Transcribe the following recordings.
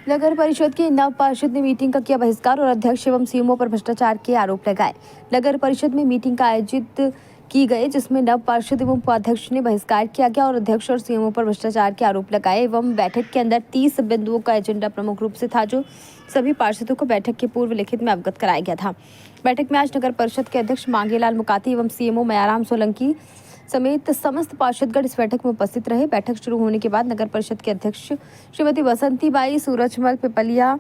नगर परिषद के नव पार्षद ने मीटिंग का किया बहिष्कार और अध्यक्ष एवं सीएमओ पर भ्रष्टाचार के आरोप लगाए। नगर परिषद में मीटिंग का आयोजित की गई जिसमें नव पार्षद एवं उपाध्यक्ष ने बहिष्कार किया गया और अध्यक्ष और सीएमओ पर भ्रष्टाचार के आरोप लगाए। एवं बैठक के अंदर 30 बिंदुओं का एजेंडा प्रमुख रूप से था जो सभी पार्षदों को बैठक के पूर्व लिखित में अवगत कराया गया था। बैठक में आज नगर परिषद के अध्यक्ष मांगेलाल मुकाती एवं सीएमओ मयाराम सोलंकी समेत समस्त पार्षदगण इस बैठक में उपस्थित रहे। बैठक शुरू होने के बाद नगर परिषद के अध्यक्ष श्रीमती बसंतीबाई सूरजमल पिपलिया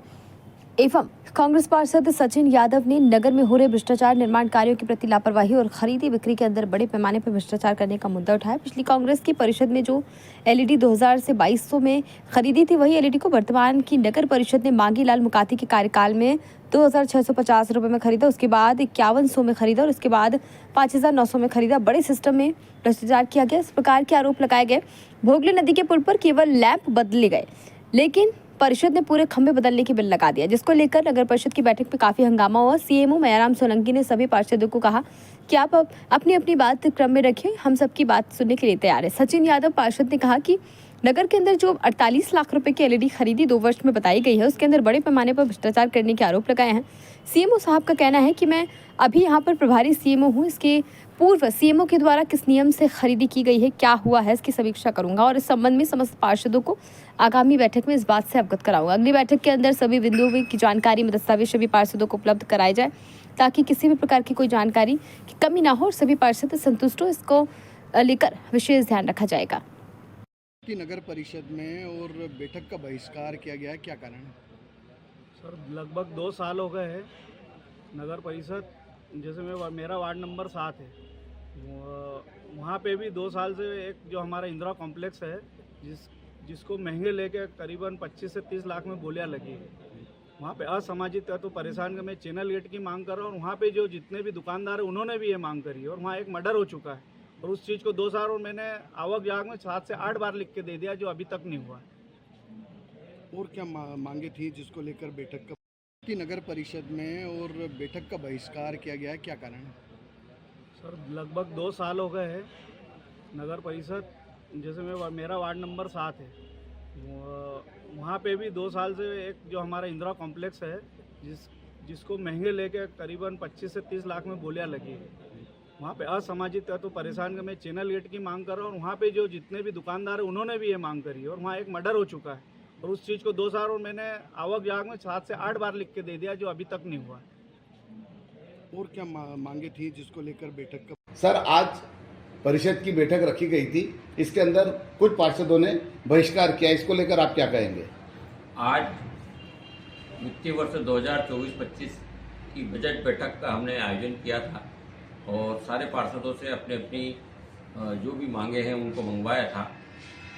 एवं कांग्रेस पार्षद सचिन यादव ने नगर में हो रहे भ्रष्टाचार, निर्माण कार्यों के प्रति लापरवाही और खरीदी बिक्री के अंदर बड़े पैमाने पर भ्रष्टाचार करने का मुद्दा उठाया। पिछली कांग्रेस की परिषद में जो एलईडी 2000 से 2200 में खरीदी थी वही एलईडी को वर्तमान की नगर परिषद ने मांगीलाल मुकाती के कार्यकाल में 2650 रुपये में खरीदा, उसके बाद 5100 में खरीदा और उसके बाद 5900 में खरीदा। बड़े सिस्टम में भ्रष्टाचार किया गया, इस प्रकार के आरोप लगाए गए। भोगली नदी के पुल पर केवल लैंप बदले गए लेकिन परिषद ने पूरे खंभे बदलने की बिल लगा दिया, जिसको लेकर नगर परिषद की बैठक में काफी हंगामा हुआ। सीएमओ मयाराम सोलंकी ने सभी पार्षदों को कहा कि आप अपनी अपनी बात क्रम में रखिए, हम सबकी बात सुनने के लिए तैयार है। सचिन यादव पार्षद ने कहा कि नगर के अंदर जो 48 लाख रुपए की एलईडी खरीदी 2 वर्ष में बताई गई है उसके अंदर बड़े पैमाने पर भ्रष्टाचार करने के आरोप लगाए हैं। सीएमओ साहब का कहना है कि मैं अभी यहाँ पर प्रभारी सीएमओ हूँ, इसके पूर्व सीएमओ के द्वारा किस नियम से खरीदी की गई है, क्या हुआ है, इसकी समीक्षा करूंगा और इस संबंध में समस्त पार्षदों को आगामी बैठक में इस बात से अवगत कराऊंगा। अगली बैठक के अंदर सभी बिंदुओं की जानकारी में दस्तावेज सभी पार्षदों को उपलब्ध कराए जाए ताकि किसी भी प्रकार की कोई जानकारी की कमी ना हो और सभी पार्षद संतुष्ट हो। इसको लेकर विशेष ध्यान रखा जाएगा। कि नगर परिषद में और बैठक का बहिष्कार किया गया है, क्या कारण है? सर लगभग 2 साल हो गए हैं नगर परिषद, जैसे मेरा वार्ड नंबर 7 है, वहाँ पे भी 2 साल से एक जो हमारा इंदिरा कॉम्प्लेक्स है जिसको महंगे लेके करीबन 25 से 30 लाख में बोलियाँ लगी है। वहाँ पे असामाजिक तत्व परेशान कर मैं चैनल गेट की मांग कर रहा हूँ और वहाँ पे जो जितने भी दुकानदार हैं उन्होंने भी ये मांग करी है और वहाँ एक मर्डर हो चुका है और उस चीज़ को 2 साल और मैंने आवक जाग में 7 से 8 बार लिख के दे दिया जो अभी तक नहीं हुआ है। और क्या मांगे थी जिसको लेकर बैठक का कि नगर परिषद में और बैठक का बहिष्कार किया गया है, क्या कारण है? सर लगभग 2 साल हो गए हैं नगर परिषद, जैसे मेरा वार्ड नंबर 7 है, वहाँ पे भी 2 साल से एक जो हमारा इंदिरा कॉम्प्लेक्स है जिसको महंगे लेके करीबन 25 से 30 लाख में बोलियाँ लगी है। वहाँ पे असामाजिक तत्व परेशान कर मैं चैनल गेट की मांग कर रहा हूँ और वहाँ पे जो जितने भी दुकानदार हैं उन्होंने भी ये मांग करी है और वहाँ एक मर्डर हो चुका है और उस चीज़ को 2 साल और मैंने आवक जाग में 7 से 8 बार लिख के दे दिया जो अभी तक नहीं हुआ है। और क्या मांगे थी जिसको लेकर बैठक का? सर आज परिषद की बैठक रखी गई थी, इसके अंदर कुछ पार्षदों ने बहिष्कार किया, इसको लेकर आप क्या कहेंगे? आज वित्तीय वर्ष 2024-25 की बजट बैठक का हमने आयोजन किया था और सारे पार्षदों से अपने अपनी जो भी मांगे हैं उनको मंगवाया था।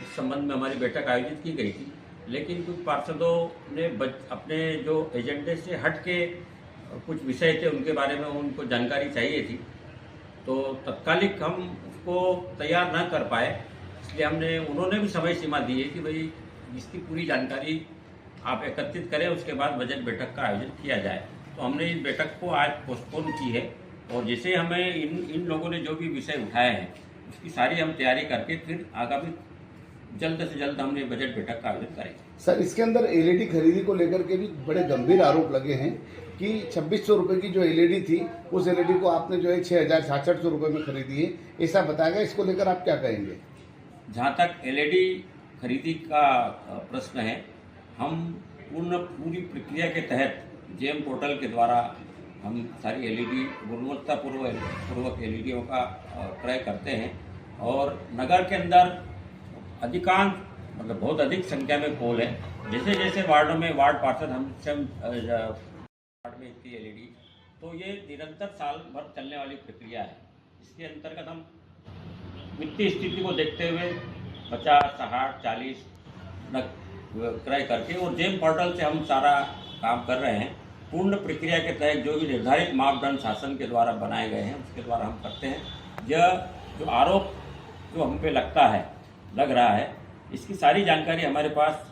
इस संबंध में हमारी बैठक आयोजित की गई थी, लेकिन कुछ पार्षदों ने अपने जो एजेंडे से हट के कुछ विषय थे उनके बारे में उनको जानकारी चाहिए थी, तो तत्कालिक हम उसको तैयार न कर पाए, इसलिए उन्होंने भी समय सीमा दी है कि भाई इसकी पूरी जानकारी आप एकत्रित करें, उसके बाद बजट बैठक का आयोजन किया जाए। तो हमने इस बैठक को आज पोस्टपोन की है और जैसे हमें इन लोगों ने जो भी विषय उठाए हैं उसकी सारी हम तैयारी करके फिर आगामी जल्द से जल्द हमने बजट बैठक का आयोजन करेंगे। सर इसके अंदर एलईडी खरीदी को लेकर के भी बड़े गंभीर आरोप लगे हैं कि 2600 रुपये की जो एलईडी थी उस एलईडी को आपने जो है 6600 रुपये में खरीदी है, ऐसा बताया गया। इसको लेकर आप क्या कहेंगे? जहाँ तक एलईडी खरीदी का प्रश्न है, हम पूरी प्रक्रिया के तहत जेम पोर्टल के द्वारा हम सारी एलईडी गुणवत्तापूर्वक एलईडीओं का क्रय करते हैं और नगर के अंदर अधिकांश बहुत अधिक संख्या में पोल है। जैसे जैसे वार्डों में वार्ड पार्षद हमसे वार्ड में इतनी एलईडी, तो ये निरंतर साल भर चलने वाली प्रक्रिया है। इसके अंतर्गत हम वित्तीय स्थिति को देखते हुए 50, 60, 40 क्रय करके और जेम पोर्टल से हम सारा काम कर रहे हैं। पूर्ण प्रक्रिया के तहत जो भी निर्धारित मापदंड शासन के द्वारा बनाए गए हैं उसके द्वारा हम करते हैं। यह जो आरोप जो हम पे लग रहा है, इसकी सारी जानकारी हमारे पास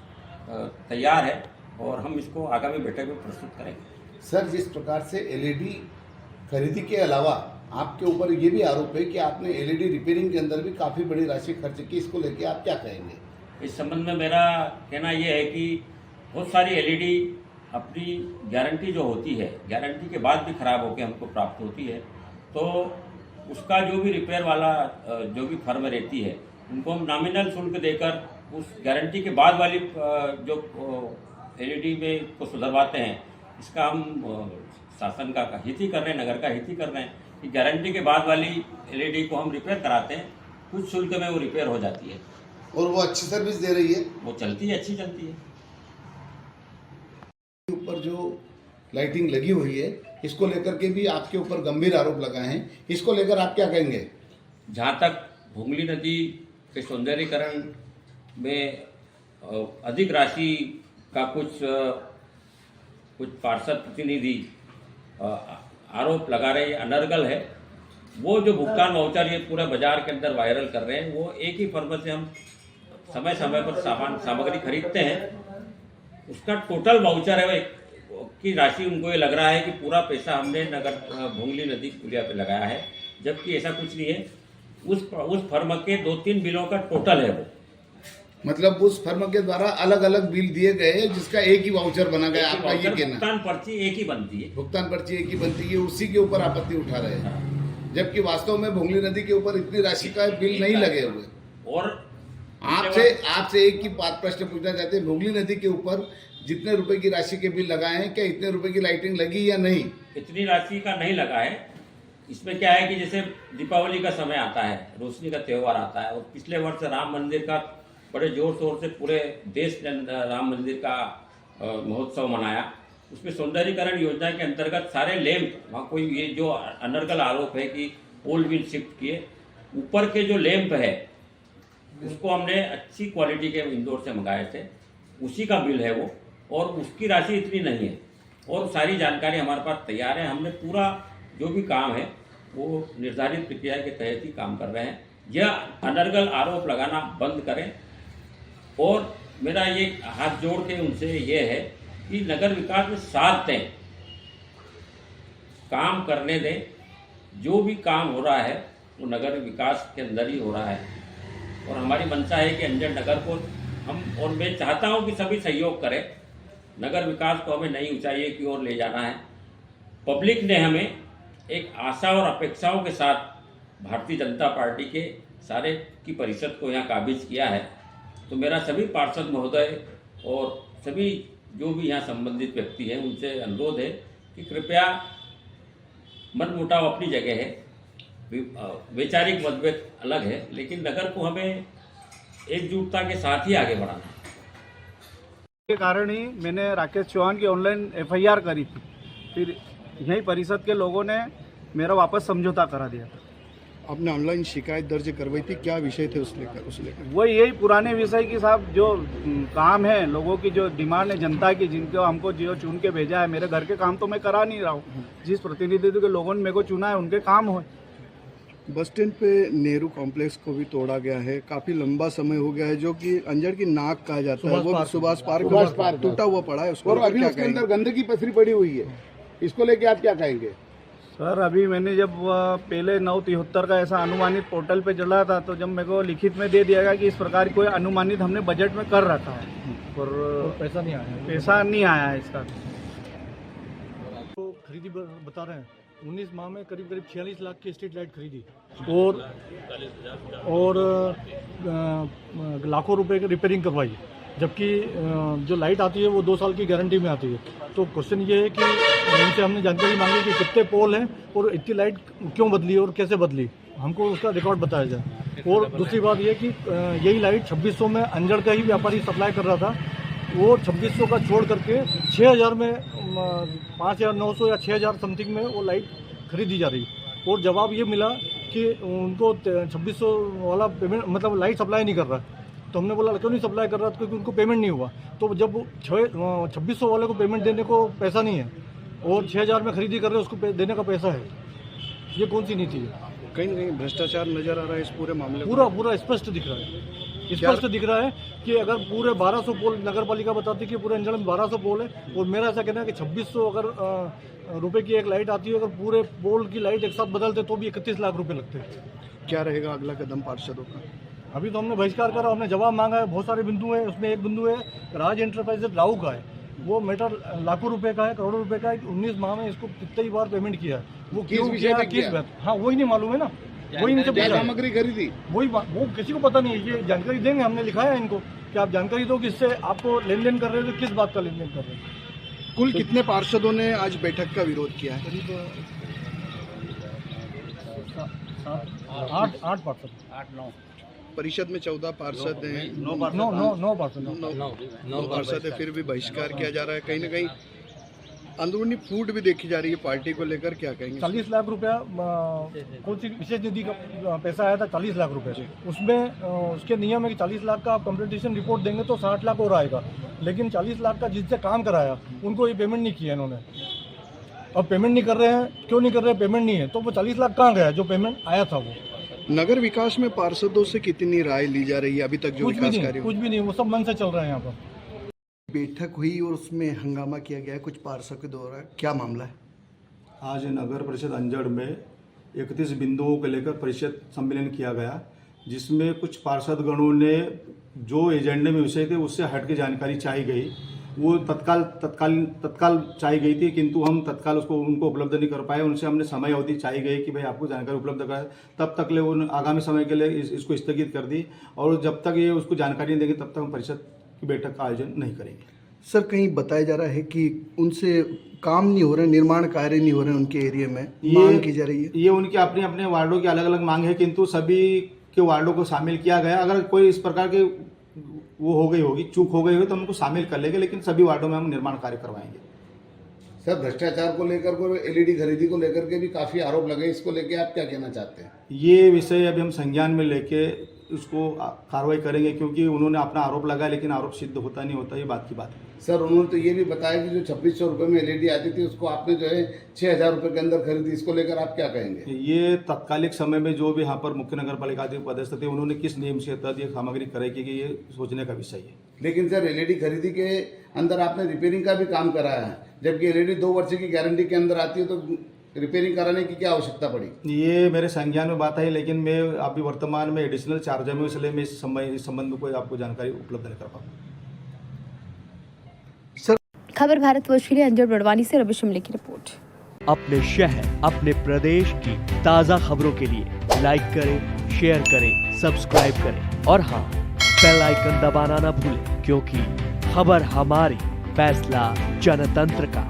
तैयार है और हम इसको आगामी बैठक में प्रस्तुत करेंगे। सर जिस प्रकार से एलईडी खरीदी के अलावा आपके ऊपर ये भी आरोप है कि आपने एलईडी रिपेयरिंग के अंदर भी काफ़ी बड़ी राशि खर्च की, इसको लेके आप क्या कहेंगे? इस संबंध में मेरा कहना यह है कि बहुत सारी एलईडी अपनी गारंटी जो होती है, गारंटी के बाद भी खराब होकर हमको प्राप्त होती है, तो उसका जो भी रिपेयर वाला जो भी फर्म रहती है उनको हम नॉमिनल शुल्क देकर उस गारंटी के बाद वाली जो एलईडी में को सुधरवाते हैं, इसका हम शासन का हित ही कर रहे हैं, नगर का हित ही कर रहे हैं कि गारंटी के बाद वाली एलईडी को हम रिपेयर कराते हैं, कुछ शुल्क में वो रिपेयर हो जाती है और वो अच्छी सर्विस दे रही है। वो चलती है, अच्छी चलती है। ऊपर जो लाइटिंग लगी हुई है इसको लेकर के भी आपके ऊपर गंभीर आरोप लगाए हैं, इसको लेकर आप क्या कहेंगे? जहाँ तक भुंगली नदी के सौंदर्यीकरण में अधिक राशि का कुछ पार्षद प्रतिनिधि आरोप लगा रहे, अनर्गल है, वो जो भुगतान वाउचर ये पूरा बाजार के अंदर वायरल कर रहे हैं, वो एक ही फर्म से हम समय समय पर सामग्री खरीदते हैं, उसका टोटल वाउचर है की राशि उनको ये लग रहा है कि पूरा पैसा हमने नगर भुंगली नदी पुलिया पे लगाया है, जबकि ऐसा कुछ नहीं है। उस फर्म के 2-3 बिलों का टोटल है वो, मतलब उस फर्म के द्वारा अलग अलग बिल दिए गए हैं जिसका एक ही वाउचर बना गया, आपका ये कहना? भुगतान पर्ची एक ही बनती है, भुगतान पर्ची एक ही बनती है, उसी के ऊपर आपत्ति उठा रहे हैं, जबकि वास्तव में भुंगली नदी के ऊपर इतनी राशि का बिल नहीं लगे हुए। और आपसे एक ही बात प्रश्न पूछना चाहते हैं, भुंगली नदी के ऊपर जितने रुपए की राशि के बिल लगाए हैं, क्या इतने रुपए की लाइटिंग लगी या नहीं? इतनी राशि का नहीं लगा है। इसमें क्या है कि जैसे दीपावली का समय आता है, रोशनी का त्यौहार आता है, और पिछले वर्ष राम मंदिर का बड़े जोर शोर से पूरे देश ने राम मंदिर का महोत्सव मनाया। उसमें सौंदर्यीकरण योजना के अंतर्गत सारे लैंप, वहाँ कोई ये जो अनर्गल आरोप है कि पोल भी शिफ्ट किए, ऊपर के जो लैंप है उसको हमने अच्छी क्वालिटी के इंदौर से मंगाए थे, उसी का बिल है वो, और उसकी राशि इतनी नहीं है, और सारी जानकारी हमारे पास तैयार है। हमने पूरा जो भी काम है वो निर्धारित प्रक्रिया के तहत ही काम कर रहे हैं। यह अनर्गल आरोप लगाना बंद करें, और मेरा ये हाथ जोड़ के उनसे ये है कि नगर विकास में साथ दें, काम करने दें। जो भी काम हो रहा है वो नगर विकास के अंदर ही हो रहा है, और हमारी मंशा है कि अंजड़ नगर को हम, और मैं चाहता हूं कि सभी सहयोग करें, नगर विकास को हमें नई ऊंचाइयों की ओर ले जाना है। पब्लिक ने हमें एक आशा और अपेक्षाओं के साथ भारतीय जनता पार्टी के सारे की परिषद को यहाँ काबिज किया है, तो मेरा सभी पार्षद महोदय और सभी जो भी यहाँ संबंधित व्यक्ति हैं उनसे अनुरोध है कि कृपया, मनमुटाव अपनी जगह है, वैचारिक मतभेद अलग है, लेकिन नगर को हमें एकजुटता के साथ ही आगे बढ़ाना है। के कारण ही मैंने राकेश चौहान की ऑनलाइन एफआईआर करी थी, फिर यही परिषद के लोगों ने मेरा वापस समझौता करा दिया था। आपने ऑनलाइन शिकायत दर्ज करवाई थी, क्या विषय थे उस लेकर? वो यही पुराने विषय की साहब, जो काम है, लोगों की जो डिमांड है जनता की, जिनको हमको जो चुन के भेजा है, मेरे घर के काम तो मैं करा नहीं रहा हूँ, जिस प्रतिनिधित्व के लोगों ने मेरे को चुना है उनके काम हो। बस स्टैंड पे नेहरू कॉम्प्लेक्स को भी तोड़ा गया है, काफी लंबा समय हो गया है, जो कि अंजड़ की नाक कहा जाता है, वो सुभाष पार्क टूटा हुआ पड़ा है, उसको अभी उसके अंदर गंदगी पसरी पड़ी हुई है, इसको लेके आप क्या कहेंगे? सर, अभी मैंने जब पहले 973 का ऐसा अनुमानित पोर्टल पे चला था, तो जब मेरे को लिखित में दे दिया गया कि इस प्रकार कोई अनुमानित हमने बजट में कर रखा है, और पैसा नहीं आया है इसका। तो खरीदी बता रहे हैं 19 माह में करीब 46 लाख की स्ट्रीट लाइट खरीदी, और लाखों रुपए की रिपेयरिंग करवाई, जबकि जो लाइट आती है वो 2 साल की गारंटी में आती है। तो क्वेश्चन ये है कि उनसे हमने जानकारी मांगी कि कितने पोल हैं और इतनी लाइट क्यों बदली और कैसे बदली, हमको उसका रिकॉर्ड बताया जाए। और दूसरी बात ये कि यही लाइट 2600 में अंजड़ का ही व्यापारी सप्लाई कर रहा था, वो 2600 का छोड़ करके 6000 में 5900 या 6000 समथिंग में वो लाइट खरीदी जा रही। और जवाब ये मिला कि उनको 2600 वाला पेमेंट, मतलब लाइट सप्लाई नहीं कर रहा। तो हमने बोला क्यों नहीं सप्लाई कर रहा, क्योंकि उनको पेमेंट नहीं हुआ। तो जब 2600 वाले को पेमेंट देने को पैसा नहीं है और 6000 में खरीदी कर रहे हैं, उसको देने का पैसा है, ये कौन सी नीति है? कहीं ना कहीं भ्रष्टाचार नजर आ रहा है इस पूरे मामले में। पूरा स्पष्ट दिख रहा है, स्पष्ट दिख रहा है कि अगर पूरे 1200 पोल, नगर पालिका बताती है कि पूरे अंचल में 1200 पोल है, और मेरा ऐसा कहना है कि 2600 अगर रुपए की एक लाइट आती है, अगर पूरे पोल की लाइट एक साथ बदलते तो भी 31 लाख रुपए लगते हैं। क्या रहेगा अगला कदम पार्षदों का? अभी तो हमने बहिष्कार करा, हमने जवाब मांगा है, बहुत सारे बिंदु है। उसमें एक बिंदु है राज एंटरप्राइजेज राहू का है, वो मैटर लाखों रुपए का है, करोड़ों रुपए का है। 19 माह में इसको कितनी ही बार पेमेंट किया है, वो क्यों किया, किस बात, हाँ वही नहीं मालूम है ना, वही इनसे पूछा। सामग्री खरीदी वही वो किसी को पता नहीं है, ये जानकारी देंगे, हमने लिखा है इनको कि आप जानकारी दो कि इससे आपको लेन देन कर रहे हो, तो किस बात का लेन देन कर रहे हैं। कुल कितने पार्षदों ने आज बैठक का विरोध किया है? करीब 8 पार्षद, परिषद में 14 पार्षद हैं, 9 पार्षद, 9 पार्षद है, फिर भी बहिष्कार किया जा रहा है। कहीं ना कहीं अंदरूनी फूट भी देखी जा रही है पार्टी को लेकर, क्या कहेंगे? 40 लाख रुपया कौन सी विशेष निधि का पैसा आया था, 40 लाख रुपए। उसमें उसके नियम है कि 40 लाख का आप कंपटीशन रिपोर्ट देंगे तो 60 लाख और आएगा, लेकिन 40 लाख का जिससे काम कराया उनको ये पेमेंट नहीं किया इन्होंने। अब पेमेंट नहीं कर रहे हैं, क्यों नहीं कर रहे हैं? पेमेंट नहीं है, तो वो 40 लाख कहाँ गया जो पेमेंट आया था? वो नगर विकास में पार्षदों से कितनी राय ली जा रही है अभी तक? जो विकास कार्य, कुछ भी नहीं, वो सब मन से चल रहे हैं यहाँ पर। बैठक हुई और उसमें हंगामा किया गया है कुछ पार्षदों के द्वारा, क्या मामला है? आज नगर परिषद अंजड़ में 31 बिंदुओं को लेकर परिषद सम्मेलन किया गया, जिसमें कुछ पार्षद गणों ने जो एजेंडे में विषय थे उससे हट के जानकारी चाहिए गई, वो तत्काल चाहिए गई थी, किंतु हम तत्काल उसको उनको उपलब्ध नहीं कर पाए। उनसे हमने समय अवधि चाहिए गई कि भाई आपको जानकारी उपलब्ध कराए, तब तक ले उन आगामी समय के लिए इसको स्थगित कर दी, और जब तक ये उसको जानकारी नहीं देंगे तब तक हम परिषद की बैठक का आयोजन नहीं करेंगे। सर, कहीं बताया जा रहा है कि उनसे काम नहीं हो रहे, निर्माण कार्य नहीं हो रहे उनके एरिया में, मांग की जा रही है। ये उनके अपने अपने वार्डों की अलग अलग मांग है, किंतु सभी के वार्डों को शामिल किया गया। अगर कोई इस प्रकार के वो हो गई होगी, चूक हो गई होगी, तो हम उनको शामिल कर लेंगे, लेकिन सभी वार्डों में हम निर्माण कार्य करवाएंगे। सर, भ्रष्टाचार को लेकर को एलईडी खरीदी को लेकर के भी काफी आरोप लगे, इसको लेके आप क्या कहना चाहते हैं? ये विषय अभी हम संज्ञान में लेके उसको कार्रवाई करेंगे, क्योंकि उन्होंने अपना आरोप लगाया लेकिन आरोप सिद्ध होता नहीं होता, ये बात की बात है। सर, उन्होंने तो ये भी बताया कि जो 2600 रुपये में एलईडी आती थी उसको आपने जो है 6000 रुपये के अंदर खरीदी, इसको लेकर आप क्या कहेंगे? ये तत्कालिक समय में जो भी यहाँ पर मुख्य नगर पालिका पदस्थ थे, उन्होंने किस नियम से तहत ये सामग्री करेगी कि ये सोचने का विषय है। लेकिन सर, एलईडी खरीदी के अंदर आपने रिपेयरिंग का भी काम कराया है, जबकि एलईडी 2 वर्ष की गारंटी के अंदर आती है, तो रिपेयरिंग कराने की क्या आवश्यकता पड़ी? ये मेरे संज्ञान में बात है, लेकिन मैं अभी वर्तमान में एडिशनल चार्ज में, इसलिए मैं इस संबंध में कोई आपको जानकारी उपलब्ध नहीं कर पाऊंगा। खबर भारतवर्ष के लिए अंजड़ बड़वानी से रवि शिमले की रिपोर्ट। अपने शहर, अपने प्रदेश की ताज़ा खबरों के लिए लाइक करें, शेयर करें, सब्सक्राइब करें और हाँ, बेल आइकन दबाना ना भूलें, क्योंकि खबर हमारी, फैसला जनतंत्र का।